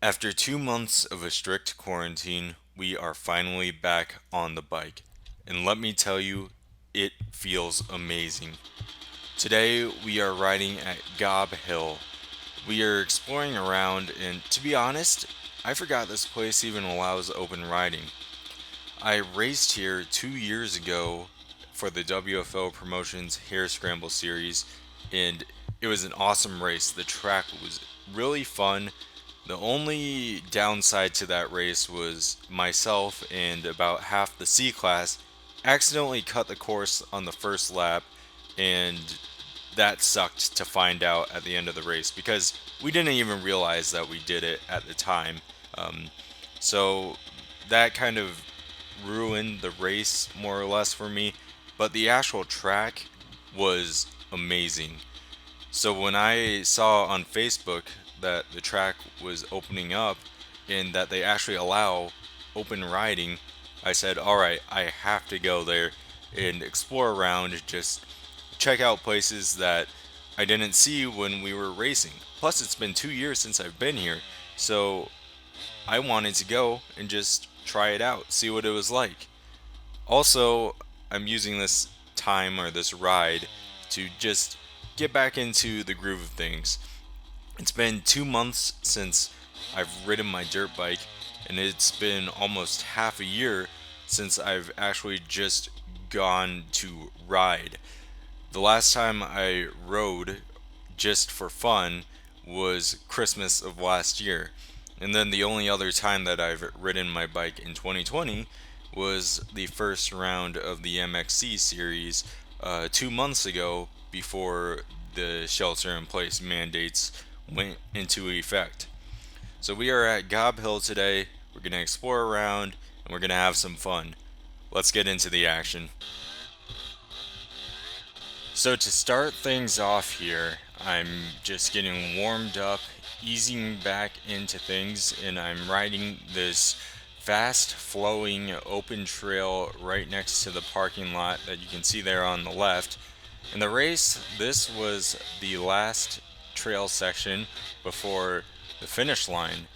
After 2 months of a strict quarantine, we are finally back on the bike. And let me tell you, it feels amazing. Today, we are riding at Gob Hill. We are exploring around, and to be honest, I forgot this place even allows open riding. I raced here 2 years ago for the WFO Promotions Hare Scramble Series, and it was an awesome race. The track was really fun. The only downside to that race was myself and about half the C class accidentally cut the course on the first lap, and that sucked to find out at the end of the race because we didn't even realize that we did it at the time. Um, so that kind of ruined the race more or less for me, but the actual track was amazing. So when I saw on Facebook that the track was opening up and that they actually allow open riding, I said, all right, I have to go there and explore around, just check out places that I didn't see when we were racing. Plus, it's been 2 years since I've been here, so I wanted to go and just try it out, see what it was like. Also, I'm using this time or this ride to just get back into the groove of things. It's been 2 months since I've ridden my dirt bike, and it's been almost half a year since I've actually just gone to ride. The last time I rode just for fun was Christmas of last year. And then the only other time that I've ridden my bike in 2020 was the first round of the MXC series 2 months ago before the shelter in place mandates went into effect. So we are at Gob Hill today. We're going to explore around and we're going to have some fun. Let's get into the action. So to start things off here, I'm just getting warmed up, easing back into things, and I'm riding this fast flowing open trail right next to the parking lot that you can see there on the left. In the race, this was the last trail section before the finish line.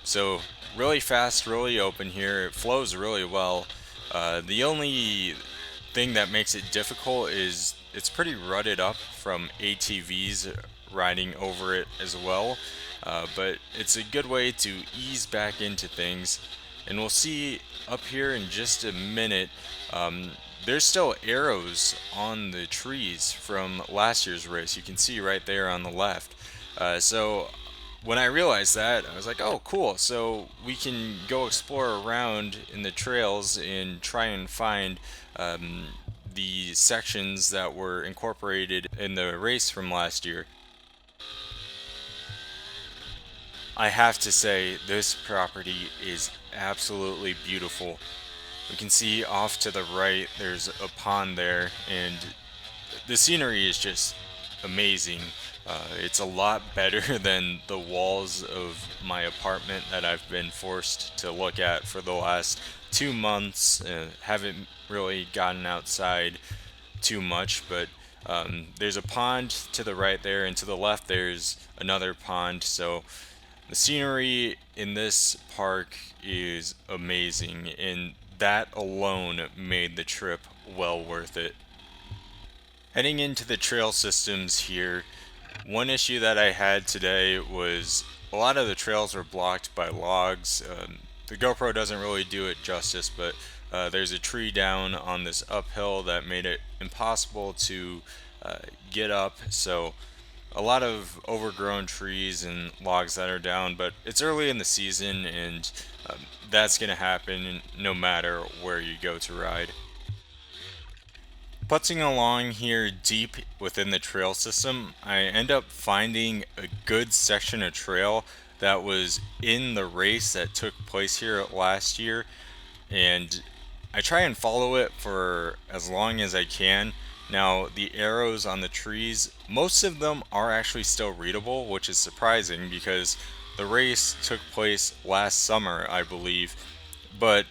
So really fast, really open here. It flows really well. The only thing that makes it difficult is it's pretty rutted up from ATVs riding over it as well. But it's a good way to ease back into things. And we'll see up here in just a minute. There's still arrows on the trees from last year's race. You can see right there on the left. So when I realized that, I was like, oh, cool. So we can go explore around in the trails and try and find the sections that were incorporated in the race from last year. I have to say, this property is absolutely beautiful. We can see off to the right, there's a pond there, and the scenery is just amazing. It's a lot better than the walls of my apartment that I've been forced to look at for the last 2 months. Haven't really gotten outside too much, but there's a pond to the right there, and to the left there's another pond. So the scenery in this park is amazing, and that alone made the trip well worth it. Heading into the trail systems here, one issue that I had today was a lot of the trails were blocked by logs. The GoPro doesn't really do it justice, but there's a tree down on this uphill that made it impossible to get up. So a lot of overgrown trees and logs that are down, but it's early in the season, and that's going to happen no matter where you go to ride. Putzing along here deep within the trail system, I end up finding a good section of trail that was in the race that took place here last year, and I try and follow it for as long as I can. Now, the arrows on the trees, most of them are actually still readable, which is surprising because the race took place last summer, I believe, but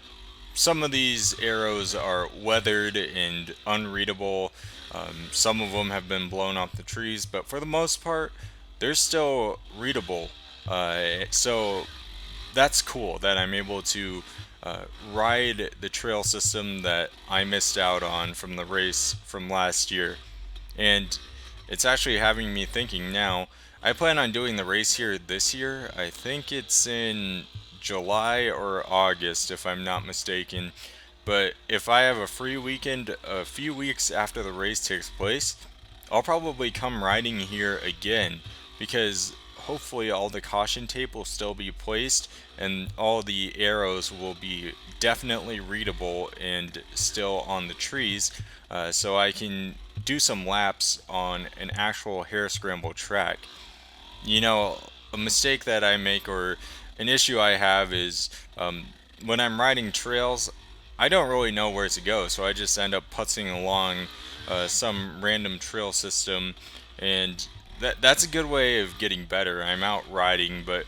some of these arrows are weathered and unreadable. Some of them have been blown off the trees, but for the most part, they're still readable. So that's cool that I'm able to uh, ride the trail system that I missed out on from the race from last year. And it's actually having me thinking now. I plan on doing the race here this year. I think it's in July or August, if I'm not mistaken. But if I have a free weekend a few weeks after the race takes place, I'll probably come riding here again because hopefully all the caution tape will still be placed and all the arrows will be definitely readable and still on the trees, so I can do some laps on an actual hare scramble track. You know, a mistake that I make or an issue I have is when I'm riding trails, I don't really know where to go, so I just end up putzing along some random trail system, and that's a good way of getting better. I'm out riding, but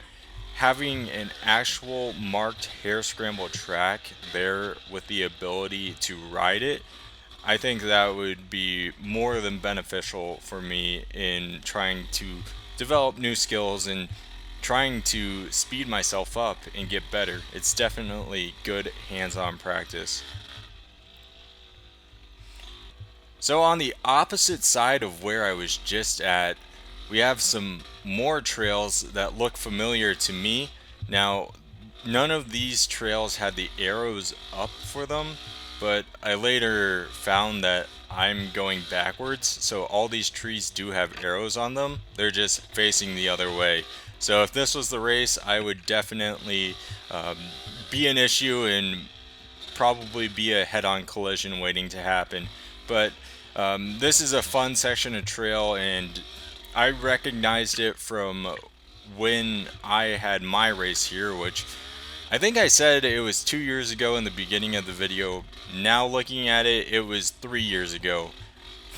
having an actual marked hare scramble track there with the ability to ride it, I think that would be more than beneficial for me in trying to develop new skills and trying to speed myself up and get better. It's definitely good hands on practice. So, on the opposite side of where I was just at, we have some more trails that look familiar to me. Now, none of these trails had the arrows up for them, but I later found that I'm going backwards, so all these trees do have arrows on them. They're just facing the other way. So, if this was the race, I would definitely um, be an issue and probably be a head-on collision waiting to happen. But this is a fun section of trail, and I recognized it from when I had my race here, which I think I said it was 2 years ago in the beginning of the video. Now looking at it, it was 3 years ago.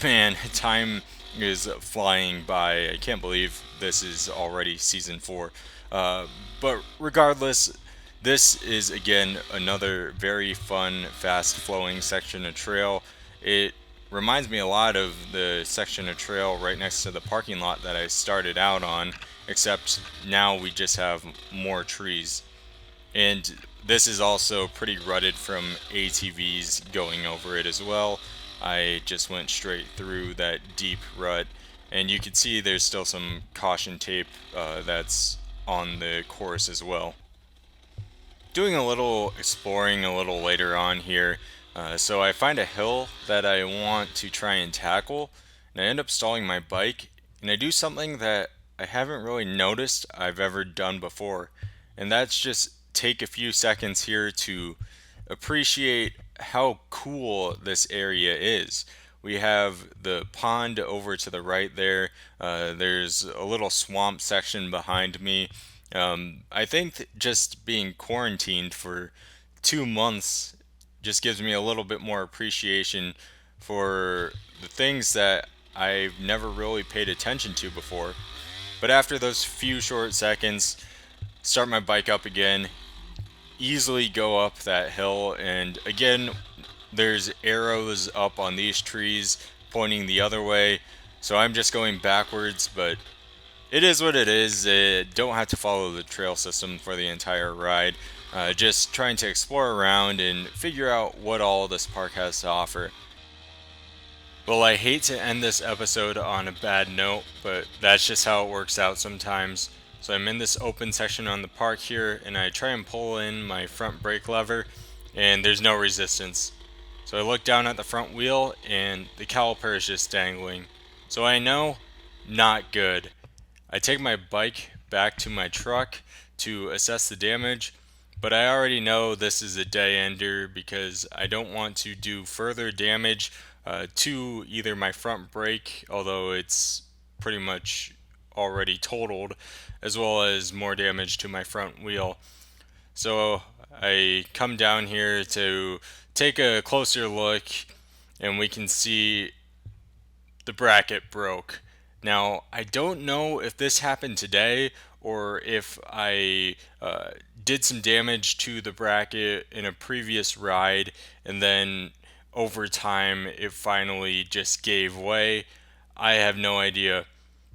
Man, time is flying by. I can't believe this is already season 4. But regardless, this is again another very fun, fast flowing section of trail. It reminds me a lot of the section of trail right next to the parking lot that I started out on, except now we just have more trees. And this is also pretty rutted from ATVs going over it as well. I just went straight through that deep rut, and you can see there's still some caution tape that's on the course as well. Doing a little exploring a little later on here, so I find a hill that I want to try and tackle, and I end up stalling my bike, and I do something that I haven't really noticed I've ever done before, and that's just take a few seconds here to appreciate how cool this area is. We have the pond over to the right there. There's a little swamp section behind me. I think just being quarantined for 2 months just gives me a little bit more appreciation for the things that I've never really paid attention to before. But after those few short seconds, start my bike up again, easily go up that hill, and again, there's arrows up on these trees pointing the other way, so I'm just going backwards, but it is what it is. Don't have to follow the trail system for the entire ride. Just trying to explore around and figure out what all this park has to offer. Well, I hate to end this episode on a bad note, but that's just how it works out sometimes. So I'm in this open section on the park here, and I try and pull in my front brake lever, and there's no resistance. So I look down at the front wheel, and the caliper is just dangling. So I know, not good. I take my bike back to my truck to assess the damage, but I already know this is a day ender because I don't want to do further damage to either my front brake, although it's pretty much already totaled, as well as more damage to my front wheel. So I come down here to take a closer look, and we can see the bracket broke. Now, I don't know if this happened today or if I did some damage to the bracket in a previous ride and then over time it finally just gave way. I have no idea.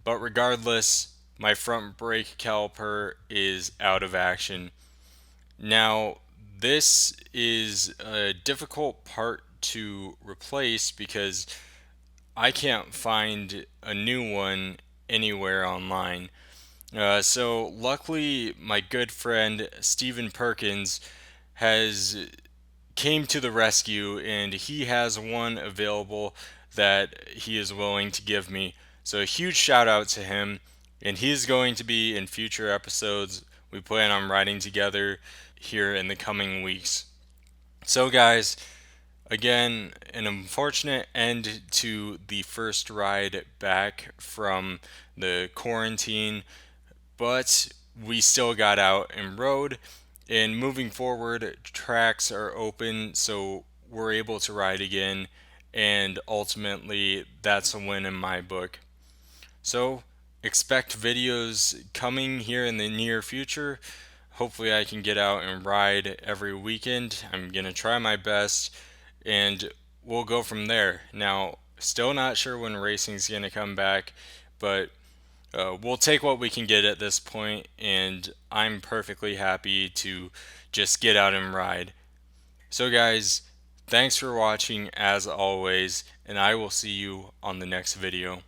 But regardless, my front brake caliper is out of action. Now, this is a difficult part to replace because I can't find a new one anywhere online. So, luckily, my good friend Stephen Perkins has came to the rescue, and he has one available that he is willing to give me. So a huge shout out to him, and he's going to be in future episodes we plan on writing together here in the coming weeks. So guys, again, an unfortunate end to the first ride back from the quarantine, but we still got out and rode. And moving forward, tracks are open, so we're able to ride again. And ultimately, that's a win in my book. So, expect videos coming here in the near future. Hopefully, I can get out and ride every weekend. I'm going to try my best, and we'll go from there. Now, still not sure when racing's going to come back, but we'll take what we can get at this point, and I'm perfectly happy to just get out and ride. So, guys, thanks for watching as always, and I will see you on the next video.